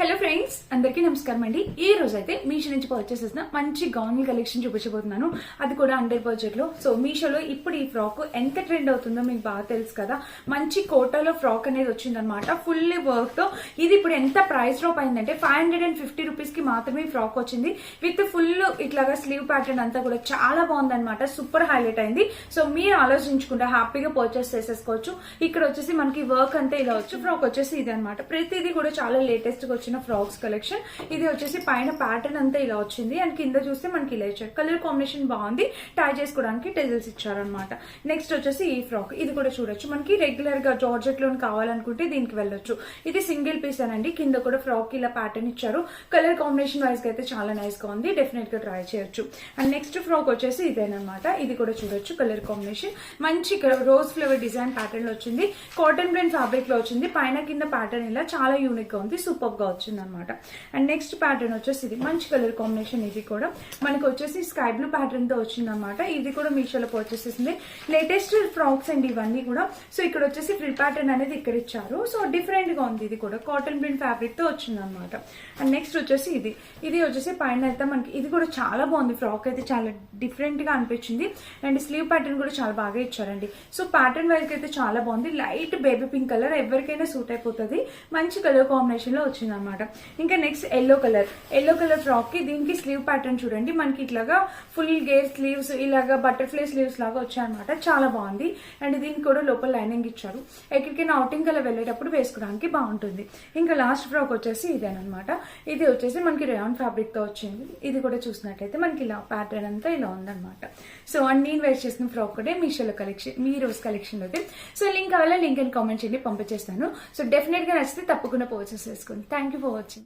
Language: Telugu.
హలో ఫ్రెండ్స్, అందరికీ నమస్కారం అండి. ఈ రోజు అయితే మీషో నుంచి పర్చేస్ చేసిన మంచి గౌన్ కలెక్షన్ చూపించబోతున్నాను. అది కూడా అండర్ బడ్జెట్ లో. సో మీషోలో ఇప్పుడు ఈ ఫ్రాక్ ఎంత ట్రెండ్ అవుతుందో మీకు బాగా తెలుసు కదా. మంచి కోటాలో ఫ్రాక్ అనేది వచ్చిందనమాట, ఫుల్లీ వర్క్ తో. ఇది ఇప్పుడు ఎంత ప్రైస్ డ్రాప్ అయిందంటే 550 రూపీస్ కి మాత్రమే ఫ్రాక్ వచ్చింది. విత్ ఫుల్ ఇట్లాగా స్లీవ్ ప్యాటర్న్ అంతా కూడా చాలా బాగుందన్నమాట. సూపర్ హైలైట్ అయింది. సో మీరు ఆలోచించుకుంటే హ్యాపీగా పర్చేస్ చేసేసుకోవచ్చు. ఇక్కడ వచ్చేసి మనకి వర్క్ అంతా ఇలా వచ్చి ఫ్రాక్ వచ్చేసి ఇది అనమాట. ప్రతిదీ కూడా చాలా లేటెస్ట్ గా వచ్చిన ఫ్రాక్స్ కలెక్షన్. ఇది వచ్చేసి పైన ప్యాటర్న్ అంతా ఇలా వచ్చింది అండ్ కింద చూస్తే మనకి ఇలా ఇచ్చారు. కలర్ కాంబినేషన్ బాగుంది. టై చేసుకోవడానికి టెజల్స్ ఇచ్చారనమాట. నెక్స్ట్ వచ్చేసి ఈ ఫ్రాక్, ఇది కూడా చూడొచ్చు. మనకి రెగ్యులర్ గా జార్జెట్ లోన్ కావాలనుకుంటే దీనికి వెళ్ళొచ్చు. ఇది సింగిల్ పీస్ అనండి. కింద కూడా ఫ్రాక్ ఇలా ప్యాటర్న్ ఇచ్చారు. కలర్ కాంబినేషన్ వైజ్ గా అయితే చాలా నైస్ గా ఉంది. డెఫినెట్ గా ట్రై చేయొచ్చు. అండ్ నెక్స్ట్ ఫ్రాక్ వచ్చేసి ఇదేనమాట. ఇది కూడా చూడొచ్చు. కలర్ కాంబినేషన్ మంచి రోజ్ ఫ్లవర్ డిజైన్ ప్యాటర్న్ లో వచ్చింది. కాటన్ బ్లెండ్ ఫ్యాబ్రిక్ లో వచ్చింది. పైన కింద ప్యాటర్న్ ఇలా చాలా యూనిక్ గా ఉంది. సూపర్ గా వచ్చింది అనమాట. అండ్ నెక్స్ట్ ప్యాటర్న్ వచ్చేసి ఇది మంచి కలర్ కాంబినేషన్. ఇది కూడా మనకి వచ్చేసి స్కై బ్లూ ప్యాటర్న్ తో వచ్చింది అనమాట. ఇది కూడా మీషోలో పర్చేస్ చేసింది. లేటెస్ట్ ఫ్రాక్స్ అండ్ ఇవన్నీ కూడా. సో ఇక్కడ వచ్చేసి ఫ్రీ ప్యాటర్న్ అనేది ఇక్కడ ఇచ్చారు. సో డిఫరెంట్ గా ఉంది. ఇది కూడా కాటన్ బ్లెండ్ ఫ్యాబ్రిక్ తో వచ్చింది అనమాట. అండ్ నెక్స్ట్ వచ్చేసి ఇది వచ్చేసి పైన అయితే మనకి ఇది కూడా చాలా బాగుంది. ఫ్రాక్ అయితే చాలా డిఫరెంట్ గా అనిపించింది. అండ్ స్లీవ్ ప్యాటర్న్ కూడా చాలా బాగా ఇచ్చారండి. సో ప్యాటర్న్ వైజ్ అయితే చాలా బాగుంది. లైట్ బేబీ పింక్ కలర్ ఎవరికైనా సూట్ అయిపోతుంది. మంచి కలర్ కాంబినేషన్ లో వచ్చింది అనమాట. ఇంకా నెక్స్ట్ ఎల్లో కలర్ ఫ్రాక్ కి దీనికి స్లీవ్ ప్యాటర్న్ చూడండి. మనకి ఇట్లాగా ఫుల్ గేర్ స్లీవ్స్ ఇలాగా బటర్ఫ్లై స్లీవ్స్ లాగా వచ్చాయన్నమాట. చాలా బాగుంది. అండ్ దీనికి కూడా లోపల లైనింగ్ ఇచ్చారు. ఎక్కడికైనా అవుటింగ్ కలర్ వెళ్ళేటప్పుడు వేసుకోవడానికి బాగుంటుంది. ఇంకా లాస్ట్ ఫ్రాక్ వచ్చేసి ఇదేనమాట. ఇది వచ్చేసి మనకి రేయాన్ ఫ్యాబ్రిక్ తో వచ్చింది. ఇది కూడా చూసినట్లయితే మనకి ఇలా ప్యాటర్న్ అంతా ఇలా ఉందన్నమాట. సో అండ్ నేను వేర్ చేసిన ఫ్రాక్ కూడా మీషోలో కలెక్షన్, మీ రోజు కలెక్షన్ అయితే. సో లింక్ కావాలా లింక్ అని కామెంట్ చేయండి, పంపించేస్తాను. సో డెఫినెట్ గా నచ్చితే తప్పకుండా పర్చేస్ చేసుకోండి. Thank you for watching.